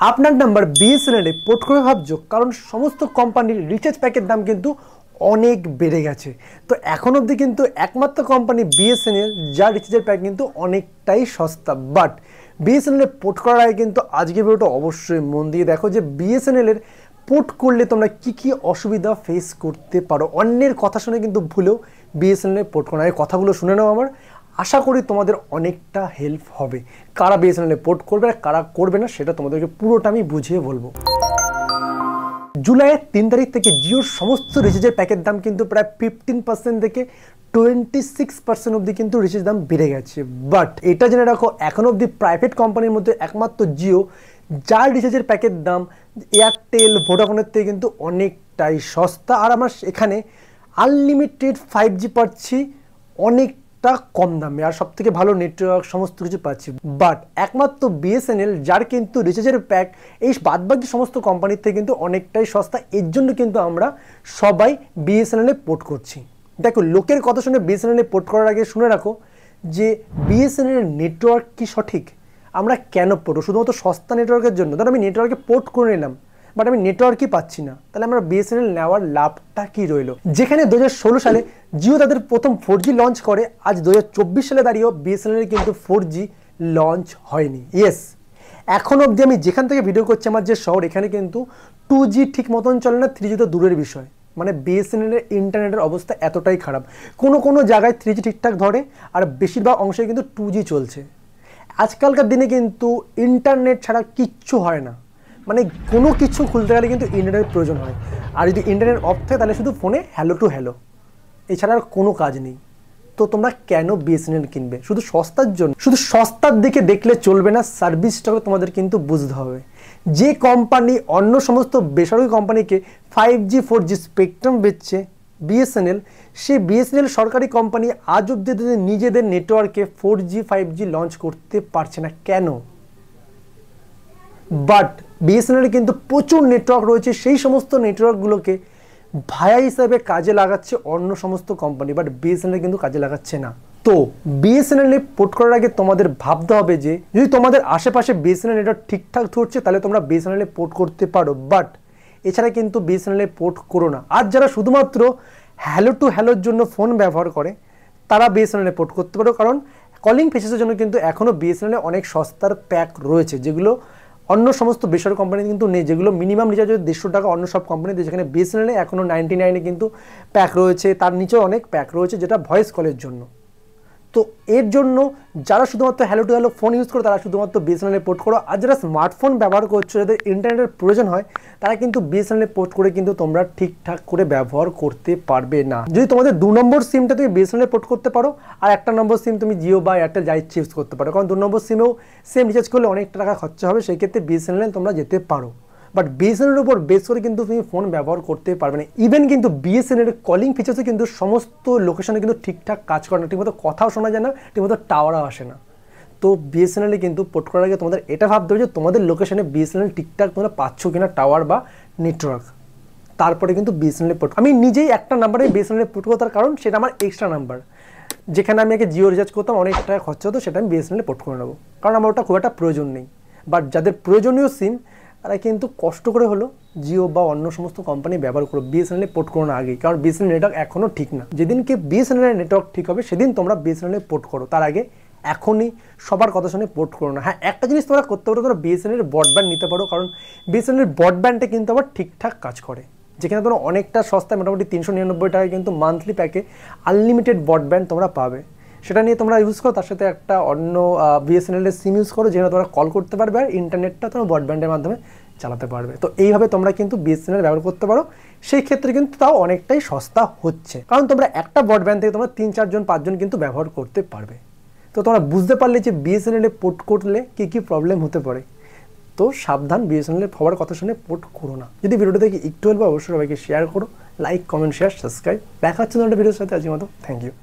আপনার number BSNL এ port করে ভাবছো, কারণ সমস্ত কোম্পানির রিচার্জ প্যাকের দাম কিন্তু অনেক বেড়ে গেছে। তো এখন অবধি কিন্তু একমাত্র কোম্পানি বিএসএনএল, যার রিচার্জের প্যাক কিন্তু অনেকটাই সস্তা। বাট বিএসএনএল এ পোর্ট করার আগে কিন্তু আজকে ভিডিওটা অবশ্যই মন দিয়ে দেখো যে বিএসএনএল এর পোর্ট করলে তোমরা কি কি অসুবিধা ফেস করতে পারো। অন্যের কথা শুনে কিন্তু ভুলেও বিএসএনএল এ পোর্ট করার কথাগুলো শুনে নাও আমার। আশা করি তোমাদের অনেকটা হেল্প হবে। কারা বিএসএনএল এ পোর্ট করবে আর কারা করবে না সেটা তোমাদেরকে পুরোটা আমি বুঝিয়ে বলবো। জুলাইয়ের 3 তারিখ থেকে জিওর সমস্ত রিচার্জের প্যাকের দাম কিন্তু প্রায় 15% থেকে 26% অবধি কিন্তু রিচার্জ দাম বেড়ে গেছে। বাট এটা জেনে রাখো, এখন অবধি প্রাইভেট কোম্পানির মধ্যে একমাত্র জিও, যার রিচার্জের প্যাকের দাম এয়ারটেল, ভোডাফোনের থেকে কিন্তু অনেকটাই সস্তা। আর আমার এখানে আনলিমিটেড 5G পাচ্ছি অনেকটা কম দামে, আর সব থেকে ভালো নেটওয়ার্ক সমস্ত কিছু পাচ্ছি। বাট একমাত্র বিএসএনএল, যার কিন্তু রিচার্জের প্যাক এই বাদবাকি সমস্ত কোম্পানির থেকে কিন্তু অনেকটাই সস্তা, এর জন্য কিন্তু আমরা সবাই বিএসএনএল এ পোর্ট করছি। দেখো, লোকের কথা শুনে বিএসএনএল এ পোর্ট করার আগে শুনে রাখো যে বিএসএনএল এর নেটওয়ার্ক কি সঠিক। আমরা কেন পোর্ট, শুধুমাত্র সস্তা নেটওয়ার্কের জন্য? ধরো আমি নেটওয়ার্কে পোর্ট করে নিলাম, বাট আমি নেটওয়ার্কই পাচ্ছি না, তাহলে আমরা বিএসএনএল নেওয়ার লাভটা কি রইল? যেখানে 2016 সালে জিও তাদের প্রথম 4G লঞ্চ করে, আজ 2024 সালে দাঁড়িয়েও বিএসএনএল কিন্তু 4G লঞ্চ হয়নি। ইয়েস, এখন অবধি আমি যেখান থেকে ভিডিও করছি, আমার যে শহর, এখানে কিন্তু 2G ঠিক মতন চলে না, 3G তো দূরের বিষয়। মানে বিএসএনএল এর ইন্টারনেটের অবস্থা এতটাই খারাপ, কোনো জায়গায় 3G ঠিকঠাক ধরে, আর বেশিরভাগ অংশে কিন্তু 2G চলছে। আজকালকার দিনে কিন্তু ইন্টারনেট ছাড়া কিচ্ছু হয় না, মানে কোনো কিছু খুলতে গেলে কিন্তু ইন্টারনেটের প্রয়োজন হয়। আর যদি ইন্টারনেট অফ থাকে তাহলে শুধু ফোনে হ্যালো টু হ্যালো, এছাড়া আর কোনো কাজ নেই। তো তোমরা কেন বিএসএনএল কিনবে? শুধু সস্তার জন্য? শুধু সস্তার দিকে দেখলে চলবে না, সার্ভিসটাকে তোমাদের কিন্তু বুঝতে হবে। যে কোম্পানি অন্য সমস্ত বেসরকারি কোম্পানিকে 5G 4G স্পেকট্রাম বেচছে, বিএসএনএল, সে বিএসএনএল সরকারি কোম্পানি আজ অব্দি নিজেদের নেটওয়ার্কে 4G 5G লঞ্চ করতে পারছে না। কেন? বাট বিএসএনএল কিন্তু প্রচুর নেটওয়ার্ক রয়েছে, সেই সমস্ত নেটওয়ার্কগুলোকে ভায়া হিসাবে কাজে লাগাচ্ছে অন্য সমস্ত কোম্পানি, বাট বিএসএনএল কিন্তু কাজে লাগাচ্ছে না। তো বিএসএনএল এ পোর্ট করার আগে তোমাদের ভাবতে হবে যে যদি তোমাদের আশেপাশে বিএসএনএল নেটওয়ার্ক ঠিকঠাক ধরছে তাহলে তোমরা বিএসএনএল এ পোর্ট করতে পারো, বাট এছাড়া কিন্তু বিএসএনএল এ পোর্ট করো না। আর যারা শুধুমাত্র হ্যালো টু হ্যালোর জন্য ফোন ব্যবহার করে, তারা বিএসএনএল এ পোর্ট করতে পারো, কারণ কলিং ফিচার্সের জন্য কিন্তু এখনও বিএসএনএল এ অনেক সস্তার প্যাক রয়েছে, যেগুলো অন্য সমস্ত বেসরকারি কোম্পানি কিন্তু নেই, যেগুলো মিনিমাম রিচার্জ 150 টাকা অন্য সব কোম্পানিতে, যেখানে বিএসএনএল এ এখনও 99 কিন্তু প্যাক রয়েছে, তার নিচেও অনেক প্যাক রয়েছে যেটা ভয়েস কলের জন্য। তো এর জন্য যারা শুধুমাত্র hello to hello phone use করো তারা শুধুমাত্র বিএসএনএল এ পোর্ট করো। আর যারা স্মার্টফোন ব্যবহার করছো, যাদের ইন্টারনেটের প্রয়োজন হয়, তারা কিন্তু বিএসএনএল এ পোর্ট করে কিন্তু তোমরা ঠিকঠাক করে ব্যবহার করতে পারবে না। যদি তোমাদের 2 নম্বর সিমটা তুমি বিএসএনএল এ পোর্ট করতে পারো, আর 1 নম্বর সিম তুমি জিও বা এয়ারটেল যা ইচ্ছে ইউজ করতে পারো, কারণ 2 নম্বর সিমেও সেম রিচার্জ করলে অনেক টাকা খরচা হবে, সেই ক্ষেত্রে বিএসএনএল তোমরা যেতে পারো। বাট বিএসএনএল এর উপর বেস করে কিন্তু তুমি ফোন ব্যবহার করতে পারবে না। ইভেন কিন্তু বিএসএনএল এর কলিং ফিচার্সও কিন্তু সমস্ত লোকেশনে কিন্তু ঠিকঠাক কাজ করে না, ঠিকমতো কথাও শোনা যায় না, ঠিকমতো টাওয়ারও আসে না। তো বিএসএনএল এ কিন্তু পোর্ট করার আগে তোমাদের এটা ভাবতে হবে যে তোমাদের লোকেশনে বিএসএনএল ঠিকঠাক তোমরা পাচ্ছ কিনা টাওয়ার বা নেটওয়ার্ক, তারপরে কিন্তু বিএসএনএল এ পোর্ট। আমি নিজেই একটা নাম্বারে বিএসএনএল এ পোর্ট করতাম, কারণ সেটা আমার এক্সট্রা নাম্বার, যেখানে আমি আগে জিও রিচার্জ করতাম অনেক টাকা খরচা হতো, সেটা আমি বিএসএনএল এ পোর্ট করে নেবো, কারণ আমার ওটা খুব একটা প্রয়োজন নেই। বাট যাদের প্রয়োজনীয় সিম, তারা কিন্তু কষ্ট করে হলো জিও বা অন্য সমস্ত কোম্পানি ব্যবহার করো, বিএসএনএল এ পোর্ট করো না আগেই, কারণ বিএসএনএল নেটওয়ার্ক এখনও ঠিক না। যেদিনকে বিএসএনএল এর নেটওয়ার্ক ঠিক হবে সেদিন তোমরা বিএসএনএল এ পোর্ট করো, তার আগে এখনই সবার কথা শুনে পোর্ট করো না। হ্যাঁ, একটা জিনিস তোমরা করতে পারো, তোমরা বিএসএনএল এর ব্রডব্যান্ড নিতে পারো, কারণ বিএসএনএল এর ব্রডব্যান্ডে কিন্তু আবার ঠিকঠাক কাজ করে, যেখানে তোমরা অনেকটা সস্তায় মোটামুটি 399 টাকায় কিন্তু মান্থলি প্যাকে আনলিমিটেড ব্রডব্যান্ড তোমরা পাবে। সেটা নিয়ে তোমরা ইউজ করো, তার সাথে একটা অন্য বিএসএনএল এর সিম ইউজ করো, যেখানে তোমরা কল করতে পারবে আর ইন্টারনেটটা তোমরা ব্রডব্যান্ডের মাধ্যমে চালাতে পারবে। তো এইভাবে তোমরা কিন্তু বিএসএনএল ব্যবহার করতে পারো, সেই ক্ষেত্রে কিন্তু তাও অনেকটাই সস্তা হচ্ছে, কারণ তোমরা একটা ব্রডব্যান্ড থেকে তোমরা 3, 4 জন 5 জন কিন্তু ব্যবহার করতে পারবে। তো তোমরা বুঝতে পারলে যে বিএসএনএল এ পোর্ট করলে কী কী প্রবলেম হতে পারে। তো সাবধান, বিএসএনএল এর সবার কথা শুনে পোর্ট করো না। যদি ভিডিওটা দেখে একটু হলে অবশ্যই সবাইকে শেয়ার করো, লাইক, কমেন্ট, শেয়ার, সাবস্ক্রাইব। দেখা হচ্ছে তোমাদের ভিডিওর সাথে, আজকের মতো থ্যাংক ইউ।